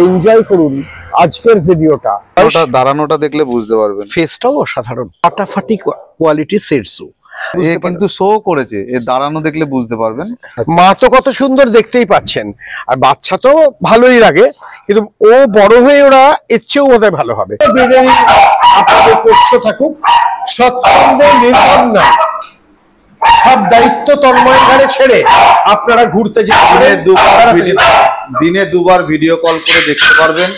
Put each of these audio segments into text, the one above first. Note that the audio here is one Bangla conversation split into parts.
এনজয় করুন আজকের ভিডিওটা। দাঁড়ানোটা দেখলে বুঝতে পারবেন, ফেসটাও অসাধারণ, ফাটাফাটি কোয়ালিটি সেটসু কিন্তু শো করেছে, এর দাঁড়ানো দেখলে বুঝতে পারবেন। মা তো কত সুন্দর দেখতেই পাচ্ছেন, আর বাচ্চা তো ভালোই লাগে, কিন্তু ও বড় হয়ে ওরা এর চেয়েও বোধহয় ভালো হবে। আপনাদের পোষ্য থাকুক, সৎসন্ধে নির্ভর নাই, সব দায়িত্ব তন্ময়ের ঘাড়ে ছেড়ে আপনারা ঘুরতে যেতে দিনে দুবার ভিডিও কল করে দেখতে পারবেন।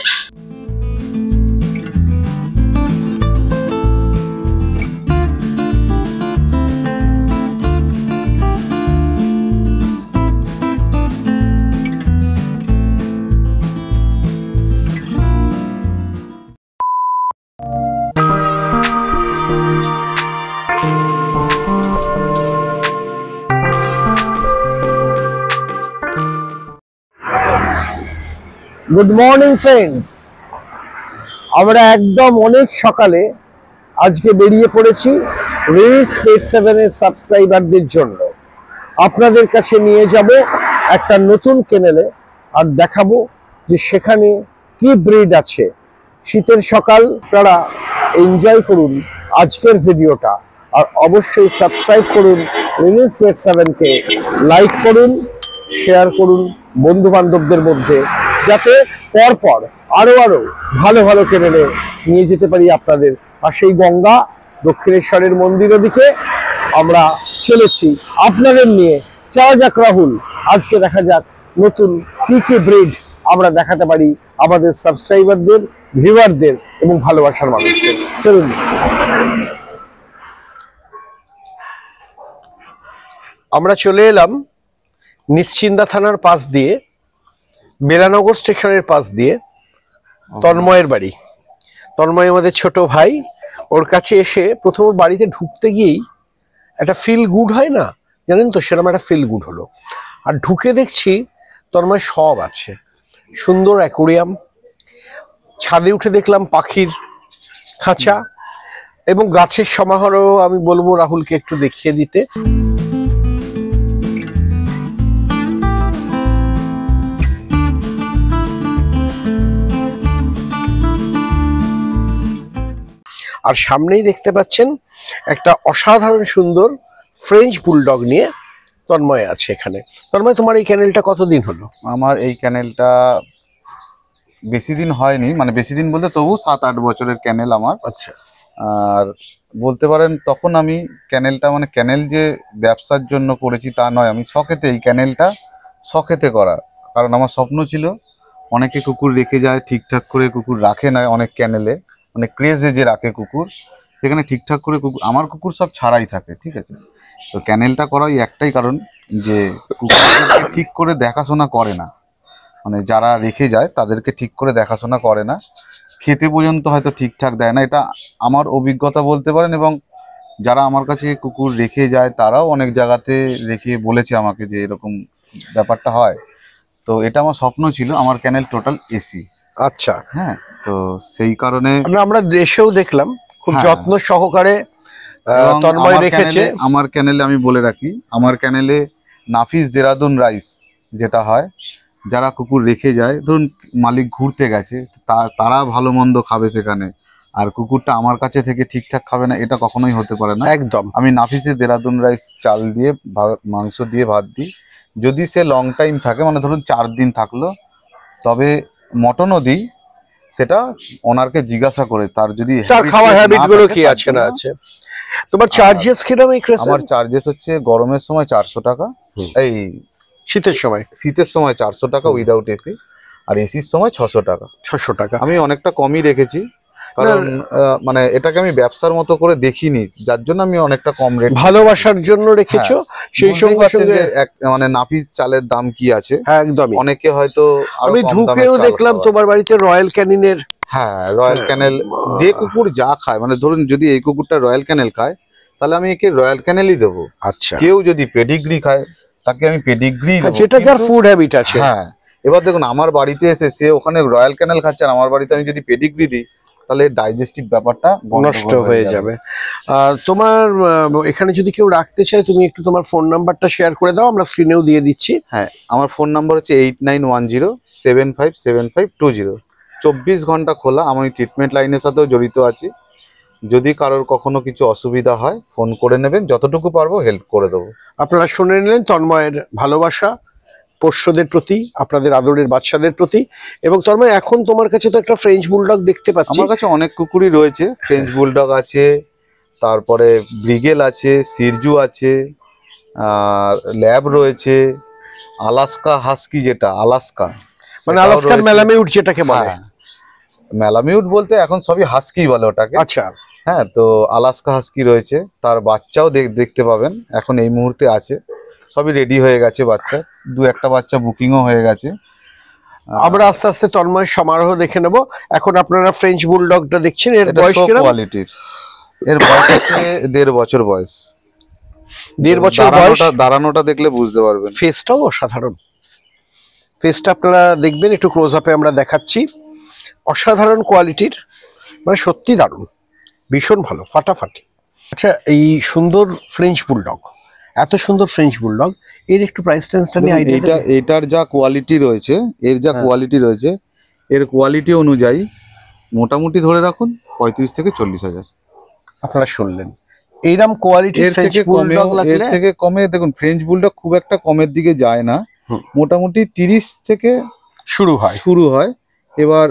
গুড মর্নিং ফ্রেন্ডস, আমরা একদম অনেক সকালে আজকে বেরিয়ে পড়েছি রিলস পেট 7 এর সাবস্ক্রাইবারদের জন্য। আপনাদের কাছে নিয়ে যাব একটা নতুন কেনেলে, আর দেখাবো যে সেখানে কি ব্রিড আছে। শীতের সকাল, আপনারা এনজয় করুন আজকের ভিডিওটা, আর অবশ্যই সাবস্ক্রাইব করুন রিলস পেট 7 কে, লাইক করুন, শেয়ার করুন বন্ধু বান্ধবদের মধ্যে, যাতে পরপর আরো ভালো ভালো কেনেলে নিয়ে যেতে পারি আপনাদের। আর সেই গঙ্গা দক্ষিণেশ্বরের মন্দিরের দিকে আমরা চলেছি আপনাদের নিয়ে। চলা যাক রাহুল, আজকে দেখা যাক নতুন কি কি ব্রিড আমরা দেখাতে পারি আমাদের সাবস্ক্রাইবারদের, ভিউয়ারদের এবং ভালোবাসার মানুষদের। চলুন। আমরা চলে এলাম নিশ্চিন্দা থানার পাশ দিয়ে, বেলানগর স্টেশনের পাশ দিয়ে তন্ময়ের বাড়ি। তন্ময় আমাদের ছোট ভাই, ওর কাছে এসে প্রথম ওর বাড়িতে ঢুকতে গিয়েই একটা ফিল গুড হয় না, জানেন তো, সেরকম একটা ফিল গুড হলো। আর ঢুকে দেখছি তন্ময় সব আছে, সুন্দর অ্যাকোরিয়াম, ছাদে উঠে দেখলাম পাখির খাঁচা এবং গাছের সমাহারও। আমি বলবো রাহুলকে একটু দেখিয়ে দিতে। আর সামনেই দেখতে পাচ্ছেন একটা অসাধারণ সুন্দর ফ্রেঞ্চ বুলডগ নিয়ে তন্ময় আছে এখানে। তন্ময়, তোমার এই ক্যানেলটা কতদিন হলো? আমার এই ক্যানেলটা বেশি দিন হয়নি, মানে বেশি দিন বলতে তবু 7-8 বছরের ক্যানেল আমার। আচ্ছা। আর বলতে পারেন তখন আমি ক্যানেলটা, মানে ক্যানেল যে ব্যবসার জন্য করেছি তা নয়, আমি শখেতে, এই ক্যানেলটা শখেতে করা। কারণ আমার স্বপ্ন ছিল, অনেকে কুকুর রেখে যায়, ঠিকঠাক করে কুকুর রাখে না অনেক ক্যানেলে, মানে ক্রেজে যে রাখে কুকুর, সেখানে ঠিকঠাক করে কুকুর, আমার কুকুর সব ছাড়াই থাকে, ঠিক আছে। তো ক্যানেলটা করা ওই একটাই কারণ যে কুকুরকে ঠিক করে দেখাশোনা করে না, মানে যারা রেখে যায় তাদেরকে ঠিক করে দেখাশোনা করে না, খেতে পর্যন্ত হয়তো ঠিকঠাক দেয় না। এটা আমার অভিজ্ঞতা বলতে পারেন, এবং যারা আমার কাছে কুকুর রেখে যায় তারাও অনেক জায়গাতে রেখে বলেছে আমাকে যে এরকম ব্যাপারটা হয়। তো এটা আমার স্বপ্ন ছিল, আমার ক্যানেল টোটাল এসি। আচ্ছা। হ্যাঁ, তো সেই কারণে আমরা দেশেও দেখলাম খুব যত্ন সহকারে তন্ময় রেখেছে। আমার ক্যানেলে আমি বলে রাখি, আমার ক্যানেলে নাফিস দেরাদুন রাইস যেটা হয়, যারা কুকুর রেখে যায়, ধরুন মালিক ঘুরতে গেছে, তারা ভালো মন্দ খাবে সেখানে, আর কুকুরটা আমার কাছে থেকে ঠিকঠাক খাবে না, এটা কখনোই হতে পারে না। একদম। আমি নাফিসের দেরাদুন রাইস চাল দিয়ে, মাংস দিয়ে, ভাত দিই। যদি সে লং টাইম থাকে, মানে ধরুন 4 দিন থাকলো, তবে মটনও দিই, সেটা ওনারকে জিজ্ঞাসা করে, তার যদি তার খাওয়ার হ্যাবিট গুলো কি আছে না আছে। তোমার চার্জেস কিরকম? আমার চার্জেস হচ্ছে গরমের সময় 400 টাকা, এই শীতের সময় 400 টাকা উইদাউট এসি, আর এসির সময় 600 টাকা। 600 টাকা আমি অনেকটা কমই রেখেছি, কারণ মানে এটাকে আমি ব্যবসার মতো করে দেখিনি, যার জন্য আমি অনেকটা কম রেট, ভালোবাসার জন্য রেখেছো। সেই সঙ্গে সঙ্গে মানে নাফিস চালের দাম কি আছে, একদমই। অনেকে হয়তো, আমি ঢুকেও দেখলাম তোমার বাড়িতে রয়্যাল ক্যানিনের। হ্যাঁ, রয়্যাল ক্যানেল, যে কুকুর যা খায়, মানে ধরুন যদি এই কুকুরটা রয়্যাল ক্যানেল খায়, তাহলে আমি একে রয়্যাল ক্যানেলই দেবো। আচ্ছা। কেউ যদি পেডিগ্রি খায়, তাকে আমি পেডিগ্রি দেবো, যেটা যার ফুড হ্যাবিট আছে। হ্যাঁ, এবার দেখুন আমার বাড়িতে এসে সে ওখানে রয়্যাল ক্যানেল খাচ্ছে, আর আমার বাড়িতে আমি যদি পেডিগ্রি দিই, তাহলে ডাইজেস্টিভ ব্যাপারটা নষ্ট হয়ে যাবে। তোমার এখানে যদি কেউ রাখতে চায় তুমি একটু তোমার ফোন নাম্বারটা শেয়ার করে দাও, আমরা স্ক্রিনেও দিয়ে দিচ্ছি। হ্যাঁ, আমার ফোন নাম্বার হচ্ছে 8910757520। 24 ঘন্টা খোলা। আমি ট্রিটমেন্ট লাইনের সাথেও জড়িত আছি। যদি কারোর কখনো কিছু অসুবিধা হয় ফোন করে নেবেন, যতটুকু পারবো হেল্প করে দেবো। আপনারা শুনে নিলেন তন্ময়ের ভালোবাসা পোষ্যদের প্রতি, আপনাদের আদরের বাচ্চাদের প্রতি। এবং তন্ময়, এখন তোমার কাছে তো একটা ফ্রেঞ্চ বুলডগ দেখতে পাচ্ছি। আমার কাছে অনেক কুকুরই রয়েছে। ফ্রেঞ্চ বুলডগ আছে, তারপরে ব্রিগেল আছে, সিরজু আছে, আর ল্যাব রয়েছে, আলাস্কা হাস্কি, যেটা আলাস্কা মানে আলাস্কার ম্যালামিউট যেটাকে বলে। হ্যাঁ, ম্যালামিউট বলতে এখন সবই হাস্কি বলে ওটাকে। আচ্ছা। হ্যাঁ, তো আলাস্কা হাস্কি রয়েছে, তার বাচ্চাও দেখতে পাবেন, এখন এই মুহূর্তে আছে। সবই রেডি হয়ে গেছে বাচ্চা, দু একটা বাচ্চা বুকিংও হয়ে গেছে। আমরা আস্তে আস্তে তন্ময় সমারোহ দেখে নেব। এখন আপনারা ফ্রেঞ্চ বুলডগটা দেখছেন, এর বয়স কিরকম? কোয়ালিটির, এর বয়স হচ্ছে 1.5 বছর বয়স। 1.5 বছর বয়স। দাঁড়ানোটা দেখলে বুঝতে পারবেন। ফেসটাও অসাধারণ। ফেসটা আপনারা দেখবেন, একটু ক্লোজ আপে আমরা দেখাচ্ছি। অসাধারণ কোয়ালিটির, মানে সত্যি দারুণ, ভীষণ ভালো, ফাটাফাটি। আচ্ছা, এই সুন্দর ফ্রেঞ্চ বুলডগ, এত সুন্দর ফ্রেঞ্চ বুলডগ, এর একটু প্রাইস রেঞ্জটা নিয়ে আইডিয়া। এটার যা কোয়ালিটি রয়েছে, এর কোয়ালিটি অনুযায়ী মোটামুটি ধরে রাখুন 35 থেকে 40 হাজার। আপনারা শুনলেন, এইরকম কোয়ালিটির ফ্রেঞ্চ বুলডগ লাগলে। এর থেকে কমে দেখুন, ফ্রেঞ্চ বুলডগ খুব একটা কমের দিকে যায় না, মোটামুটি 30 থেকে শুরু হয়। এবার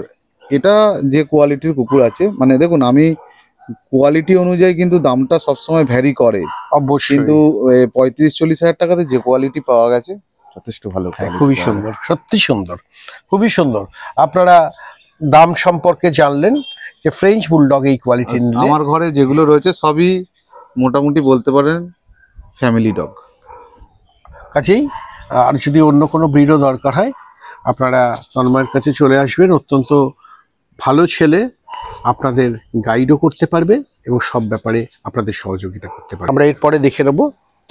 এটা যে কোয়ালিটির কুকুর আছে, মানে দেখুন, আমি কোয়ালিটি অনুযায়ী কিন্তু দামটা সবসময় ভ্যারি করে অবশ্যই, কিন্তু 35-40 হাজার টাকাতে যে কোয়ালিটি পাওয়া গেছে যথেষ্ট ভালো। খুবই সুন্দর, সত্যি সুন্দর, খুবই সুন্দর। আপনারা দাম সম্পর্কে জানলেন যে ফ্রেঞ্চ বুলডগ এই কোয়ালিটি। আমার ঘরে যেগুলো রয়েছে সবই মোটামুটি বলতে পারেন ফ্যামিলি ডগ। কাছেই আর যদি অন্য কোনো ব্রিডও দরকার হয়, আপনারা তন্ময়ের কাছে চলে আসবেন। অত্যন্ত ভালো ছেলে, আপনাদের গাইডও করতে পারবে এবং সব ব্যাপারে আপনাদের সহযোগিতা করতে পারবে। আমরা এরপরে দেখে নেব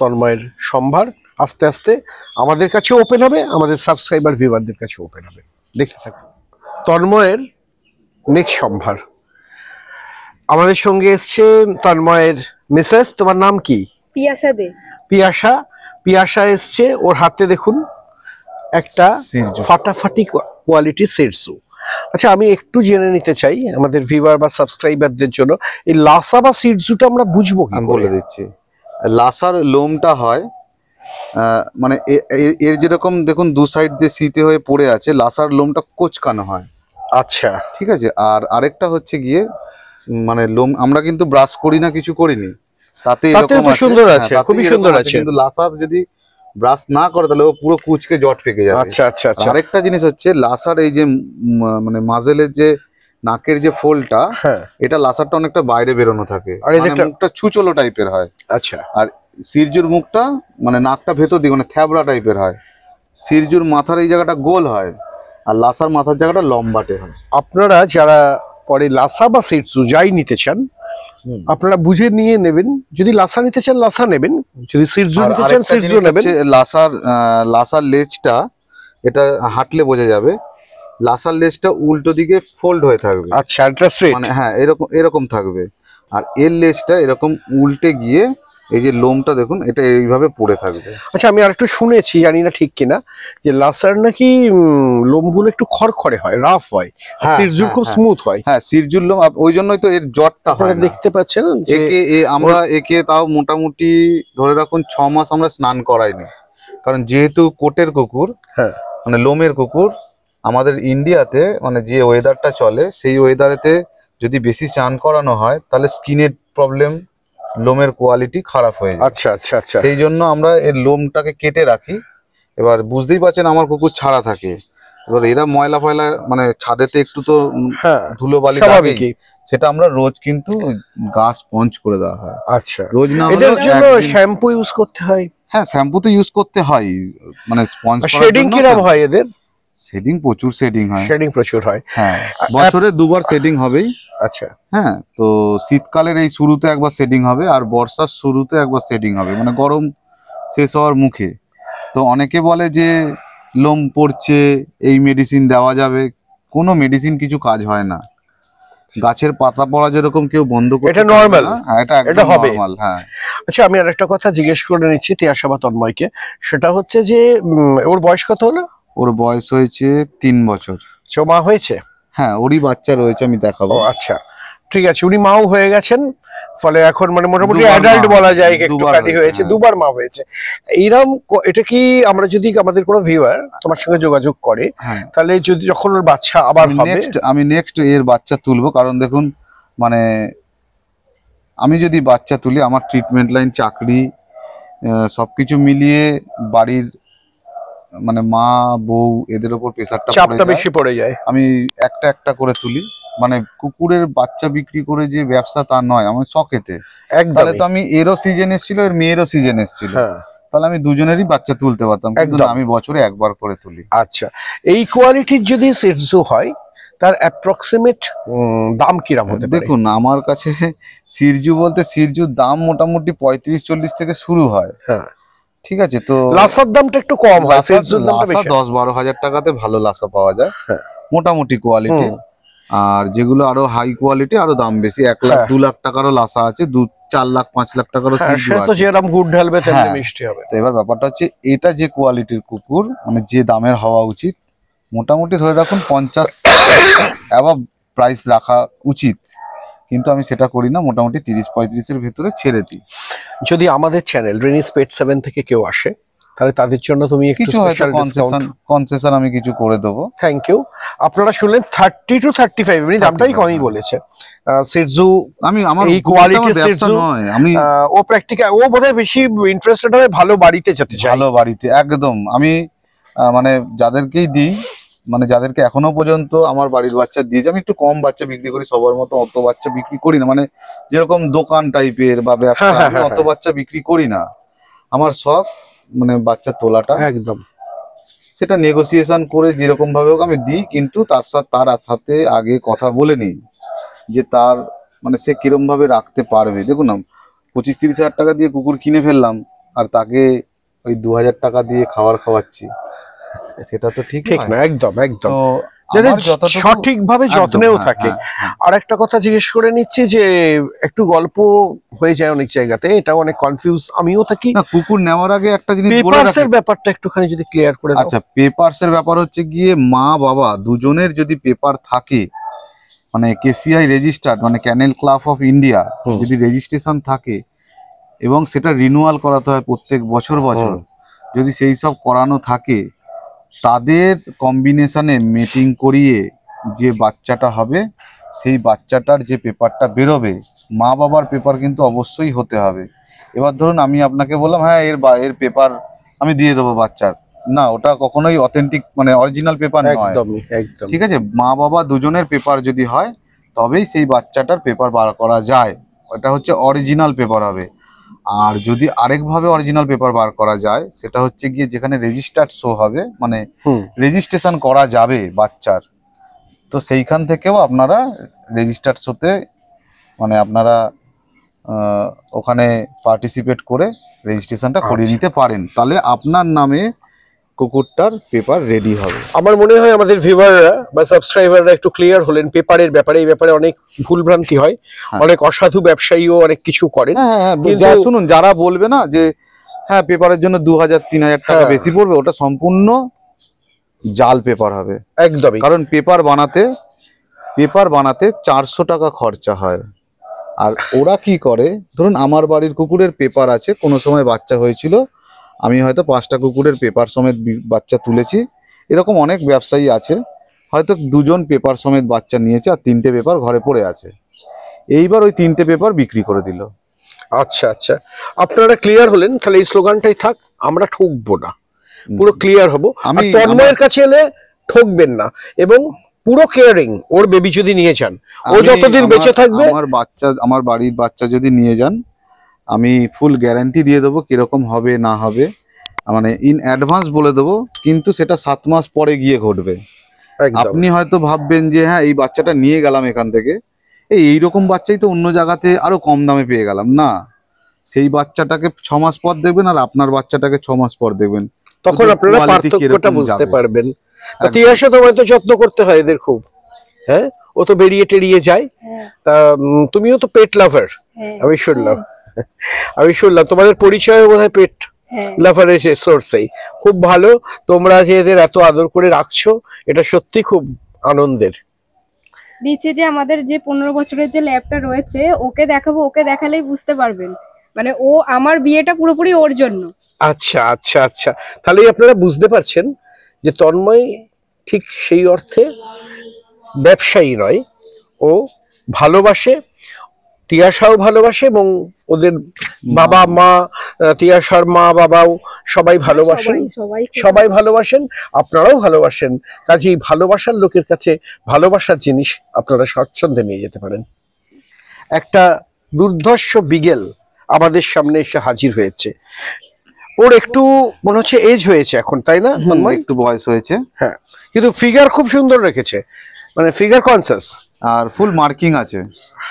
তন্ময়ের সম্ভার। আস্তে আস্তে আমাদের কাছেও ওপেন হবে, আমাদের সাবস্ক্রাইবার ভিউয়ারদের কাছে ওপেন হবে। দেখতে থাকুন তন্ময়ের নেক্সট সম্ভার। আমাদের সঙ্গে এসছে তন্ময়ের মিসেস, তোমার নাম কি? পিয়াসা দে। পিয়াসা এসছে, ওর হাতে দেখুন একটা ফাটাফাটি কোয়ালিটি সিরজু। আচ্ছা, আমি একটু জেনে নিতে চাই আমাদের ভিউয়ার বা সাবস্ক্রাইবারদের জন্য, এই লাসা বা সিরজুটা আমরা বুঝবো কি? আমি বলে দিচ্ছি। লাসার লোমটা হয় মানে এর যেরকম দেখুন দু সাইড দিয়ে শীতে হয়ে পড়ে আছে, লাসার লোমটা কোচকানো হয়। আচ্ছা, ঠিক আছে। আর আরেকটা হচ্ছে গিয়ে মানে লোম আমরা কিন্তু ব্রাশ করি না, কিছু করিনি, তাতে এরকম সুন্দর আছে, খুবই সুন্দর আছে। কিন্তু লাসার যদি ব্রাশ না করে তাহলে ও পুরো কুচকে জট পেকে যাবে। আচ্ছা আচ্ছা আচ্ছা। আরেকটা জিনিস হচ্ছে লাসার এই যে মানে মাজেলের যে নাকের যে ফোলটা, এটা লাসারটা অনেকটা বাইরে বেরোনো থাকে, আর মুখটা ছুচলো টাইপের হয়। আচ্ছা। আর সিরজুর মুখটা মানে নাকটা ভেতর দিকে মানে থ্যাবড়া টাইপের হয়। সিরজুর মাথার এই জায়গাটা গোল হয়, আর লাসার মাথার জায়গাটা লম্বাটে হয়। আপনারা যারা পরে লাসা বা সিরজু যাই নিতে চান, আপনারা বুঝে নিয়ে নেবেন। যদি লাসা নিতে চান লাসা নেবেন, যদি সিরজু নিতে চান সিরজু নেবেন। লাসার লেজটা, এটা হাঁটলে বোঝা যাবে, লাসার লেজটা উল্টো দিকে ফোল্ড হয়ে থাকবে। আচ্ছা, এটা স্ট্রেট, মানে হ্যাঁ এরকম থাকবে। আর এর লেজটা এরকম উল্টে গিয়ে এই যে লোমটা দেখুন, এটা এইভাবে পড়ে থাকবে। আচ্ছা, আমি আরেকটু শুনেছি, জানি না ঠিক কিনা, যে লাসার নাকি লোমগুলো একটু খড়খড়ে হয়, রাফ হয়, সিরজুর খুব স্মুথ হয়। হ্যাঁ, সিরজুর লোম, ওই জন্যই তো এর জটটা হয়। দেখতে পাচ্ছেন একে তাও মোটামুটি ধরে রাখুন 6 মাস আমরা স্নান করাইনি, কারণ যেহেতু কোটের কুকুর, মানে লোমের কুকুর, আমাদের ইন্ডিয়াতে মানে যে ওয়েদারটা চলে সেই ওয়েদারেতে যদি বেশি স্নান করানো হয় তাহলে স্কিনের প্রবলেম, লোমের কোয়ালিটি খারাপ হয়ে যায়। আচ্ছা আচ্ছা আচ্ছা। সেই জন্য আমরা এর লোমটাকে কেটে রাখি। এবার বুঝতেই পারছেন আমার কুকুর ছাড়া থাকে, এবার এরা ময়লা ফয়লা মানে ছাদেতে একটু তো ধুলোবালি লাগে, সেটা আমরা রোজ কিন্তু গা স্পঞ্জ করে দেওয়া হয়। আচ্ছা, রোজ না, এদের জন্য শ্যাম্পু ইউজ করতে হয়। হ্যাঁ, শ্যাম্পু তো ইউজ করতে হয়, মানে স্পঞ্জ করার জন্য। শেডিং কিরকম হয় এদের? শেডিং প্রচুর শেডিং হয়। শেডিং প্রচুর হয়, হ্যাঁ, বছরে 2 বার শেডিং হবেই। আচ্ছা, হ্যাঁ, তো শীতকালের এই শুরুতে একবার শেডিং হবে, আর বর্ষার শুরুতে একবার শেডিং হবে, মানে গরম শেষ হওয়ার মুখে। তো অনেকে বলে যে লোম পড়ছে, এই মেডিসিন দেওয়া যাবে, কোনো মেডিসিন কিছু কাজ হয় না। গাছের পাতা পড়া যেরকম কেউ বন্ধ করে, এটা নরমাল, এটা হবে নরমাল। হ্যাঁ আচ্ছা, আমি আরেকটা কথা জিজ্ঞেস করে নিচ্ছি তিয়াশা বা তন্ময়কে, সেটা হচ্ছে যে ওর বয়স কত হলো? ওর বয়স হয়েছে 3 বছর। মা হয়েছে? হ্যাঁ, ওরই বাচ্চা রয়েছে, আমি দেখাবো। আচ্ছা ঠিক আছে, উনি মাও হয়ে গেছেন, ফলে এখন মানে মোটামুটি দুবার অ্যাডাল্ট মা বলা যায়, হয়েছে, একটুখানি হয়েছে, হ্যাঁ। দুবার মা হয়েছে। এইরকম এটা কি আমরা যদি আমাদের কোনো ভিউয়ার তোমার সঙ্গে যোগাযোগ করে, হ্যাঁ, তাহলে যদি যখন ওর বাচ্চা আবার হবে, আমি নেক্সট এর বাচ্চা তুলবো। কারণ দেখুন, মানে আমি যদি বাচ্চা তুলি, আমার ট্রিটমেন্ট লাইন, চাকরি, সবকিছু মিলিয়ে বাড়ির মানে মা বউ এদের ওপর প্রেসারটা চাপটা বেশি পড়ে যায়। আমি একটা একটা করে তুলি। মানে কুকুরের বাচ্চা বিক্রি করে যে ব্যবসা তা নয়, আমার শখেতে। তাহলে তো আমি এরও সিজন এসেছিল, এর মেয়েরও সিজন এসেছিল, তাহলে আমি দুজনেরই বাচ্চা তুলতে পারতাম, কিন্তু আমি বছরে একবার করে তুলি। আচ্ছা, এই কোয়ালিটির যদি সিটজু হয় তার অ্যাপ্রক্সিমেট দাম কিরকম হতে পারে? দেখুন, আমার কাছে সিরজু বলতে সিরজুর দাম মোটামুটি 35-40 থেকে শুরু হয়। হ্যাঁ ঠিক আছে, তো লাসার দামটা একটু কম হয়, সিটজুর দামটা বেশি। 10-12 হাজার টাকাতে ভালো লাসা পাওয়া যায়, মোটামুটি কোয়ালিটি। আর যেগুলো আরো হাই কোয়ালিটি, আরো দাম বেশি, 1 লাখ 2 লাখ টাকারও লাসা আছে, 4 লাখ 5 লাখ টাকারও সিরজু আছে। তো যেরকম গুড় ঢালবে তেমনি মিষ্টি হবে। তো এবার ব্যাপারটা হচ্ছে, এটা যে কোয়ালিটির কুকুর, মানে যে দামের হওয়া উচিত, মোটামুটি ধরে রাখুন 50 অ্যাভাব প্রাইস রাখা উচিত, কিন্তু আমি সেটা করি না, মোটামুটি 30-35-এর ভেতরে ছেড়ে দিই। যদি আমাদের চ্যানেল রেনিস পেট 7 থেকে কেউ আসে, তাহলে তাদের জন্য তুমি একটু স্পেশাল কনসেশন আমি কিছু করে দেবো। Thank you. আপনারা শুনলেন 30 to 35, এমনি দামটাই কমই বলেছে। সিটজু আমি আমার এই কোয়ালিটির সিটজু নয়, আমি ও প্র্যাকটিক্যাল, ও বোধহয় বেশি ইন্টারেস্টেড হবে ভালো বাড়িতে যেতে চায়, ভালো বাড়িতে একদম। আমি মানে যাদেরকেই দিই, মানে যাদেরকে এখনো পর্যন্ত আমার বাড়ির বাচ্চা দিয়েছে, আমি একটু কম বাচ্চা বিক্রি করি, সবার মতো অত বাচ্চা বিক্রি করি না, মানে যেরকম দোকান টাইপের বা ব্যবসা, অত বাচ্চা বিক্রি করি না। আমার শখ মানে বাচ্চা তোলাটা, একদম সেটা নেগোসিয়েশন করে যেরকম ভাবে হোক আমি দিই, কিন্তু তার সাথে আগে কথা বলে নিই যে তার মানে সে কিরম ভাবে রাখতে পারবে। দেখুন না, 25-30 হাজার টাকা দিয়ে কুকুর কিনে ফেললাম, আর তাকে ওই 2000 টাকা দিয়ে খাওয়াচ্ছি, সেটা তো ঠিক না। একদম একদম, সঠিকভাবে যত্নেও থাকে। আর একটা কথা জিজ্ঞেস করে নিচ্ছি, যে একটু গল্প হয়ে যায় অনেক জায়গাতে, এটা অনেক কনফিউজ আমিও থাকি। না, কুকুর নেওয়ার আগে একটা জিনিস বলে রাখি, পেপারসের ব্যাপারটা একটুখানি যদি ক্লিয়ার করে দাও। আচ্ছা, পেপারসের ব্যাপার হচ্ছে গিয়ে, মা বাবা দুজনের যদি পেপার থাকে, মানে কেসিআই রেজিস্টার্ড, মানে ক্যানেল ক্লাব অফ ইন্ডিয়া যদি রেজিস্ট্রেশন থাকে, এবং সেটা রিনিউয়াল করাতে হয় প্রত্যেক বছর, যদি সেই সব করানো থাকে, তাদের কম্বিনেশনে মিটিং করিয়ে যে বাচ্চাটা হবে, সেই বাচ্চাটার যে পেপারটা বেরোবে, মা বাবার পেপার কিন্তু অবশ্যই হতে হবে। এবার ধরুন আমি আপনাকে বললাম, হ্যাঁ এর পেপার আমি দিয়ে দেবো বাচ্চার, না, ওটা কখনোই অথেন্টিক মানে অরিজিনাল পেপার নয়। একদম ঠিক আছে, মা বাবা দুজনের পেপার যদি হয়, তবেই সেই বাচ্চাটার পেপার বার করা যায়, ওটা হচ্ছে অরিজিনাল পেপার হবে। আর যদি আরেকভাবে অরিজিনাল পেপার বার করা যায়, সেটা হচ্ছে গিয়ে যেখানে রেজিস্টার্ড শো হবে, মানে রেজিস্ট্রেশন করা যাবে বাচ্চার, তো সেইখান থেকেও আপনারা রেজিস্টার্ড শোতে মানে আপনারা ওখানে পার্টিসিপেট করে রেজিস্ট্রেশনটা করিয়ে নিতে পারেন, তাহলে আপনার নামে কুকুরটার পেপার রেডি হবে। আমার মনে হয় আমাদের ভিউয়াররা বা সাবস্ক্রাইবাররা একটু ক্লিয়ার হলেন পেপারের ব্যাপারে। এই ব্যাপারে অনেক ভুলভ্রান্তি হয়, অনেক অসাধু ব্যবসায়ীও অনেক কিছু করেন। শুনুন, যারা বলবে না যে হ্যাঁ পেপারের জন্য 2000-3000 টাকা বেশি পড়বে, ওটা সম্পূর্ণ জাল পেপার হবে, একদমই। কারণ পেপার বানাতে 400 টাকা খরচা হয়। আর ওরা কি করে, ধরুন আমার বাড়ির কুকুরের পেপার আছে, কোনো সময় বাচ্চা হয়েছিল, আমি হয়তো 5টা কুকুরের পেপার সমেত বাচ্চা তুলেছি, এরকম অনেক ব্যবসায়ী আছে, হয়তো 2জন পেপার সমেত বাচ্চা নিয়েছে, আর 3টে পেপার ঘরে পড়ে আছে, এইবার ওই 3টে পেপার বিক্রি করে দিল। আচ্ছা আচ্ছা, আপনারা ক্লিয়ার হলেন, তাহলে এই স্লোগানটাই থাক, আমরা ঠকবো না, পুরো ক্লিয়ার হবো। আমি তন্ময়ের কাছে এলে ঠকবেন না, এবং পুরো কেয়ারিং, ওর বেবি যদি নিয়ে যান, ও যতদিন বেঁচে থাকবে, আমার বাড়ির বাচ্চা যদি নিয়ে যান, আমি ফুল গ্যারান্টি দিয়ে দেবো কিরকম হবে না হবে, মানে ইন অ্যাডভান্স বলে দেবো, কিন্তু সেটা 7 মাস পরে গিয়ে ঘটবে। আপনি হয়তো ভাববেন যে হ্যাঁ এই বাচ্চাটা নিয়ে গেলাম এখান থেকে, এইরকম বাচ্চাই তো অন্য জায়গাতে আরো কম দামে পেয়ে গেলাম, না, সেই বাচ্চাটাকে 6 মাস পর দেখবেন, আর আপনার বাচ্চাটাকে 6 মাস পর দেখবেন, তখন আপনারা পার্থক্যটা বুঝতে পারবেন। তিয়াশা, তোমায় তো যত্ন করতে হয় এদের খুব, হ্যাঁ? ও তো বেরিয়ে টেরিয়ে যায়। হ্যাঁ তা তুমিও তো পেট লাভার, হ্যাঁ আমি শুনলাম। আমি শুনলাম তোমাদের পরিচয় বোধহয় পেট হ্যাঁ লাভারের সোর্সেই। খুব ভালো, তোমরা যে এদের এত আদর করে রাখছো, এটা সত্যি খুব আনন্দের। নিচে যে আমাদের যে 15 বছরের যে ল্যাবটা রয়েছে, ওকে দেখাবো, ওকে দেখালেই বুঝতে পারবেন, মানে ও আমার বিয়েটা পুরোপুরি ওর জন্য। আচ্ছা আচ্ছা আচ্ছা, তাহলেই আপনারা বুঝতে পারছেন যে তন্ময় ঠিক সেই অর্থে ব্যবসায়ী নয়, ও ভালোবাসে, তিয়াশাও ভালোবাসে, এবং ওদের বাবা মা, তিয়াশার মা বাবাও সবাই ভালোবাসেন, সবাই সবাই ভালোবাসেন, আপনারাও ভালোবাসেন। কাজেই ভালোবাসার লোকের কাছে ভালোবাসার জিনিস আপনারা স্বচ্ছন্দে নিয়ে যেতে পারেন। একটা দুর্ধর্ষ বিগেল আমাদের সামনে এসে হাজির হয়েছে। ওর একটু মনে হচ্ছে এজ হয়েছে এখন, তাই না? একটু বয়স হয়েছে, হ্যাঁ, কিন্তু ফিগার খুব সুন্দর রেখেছে, মানে ফিগার কনসাস, আর ফুল মার্কিং আছে।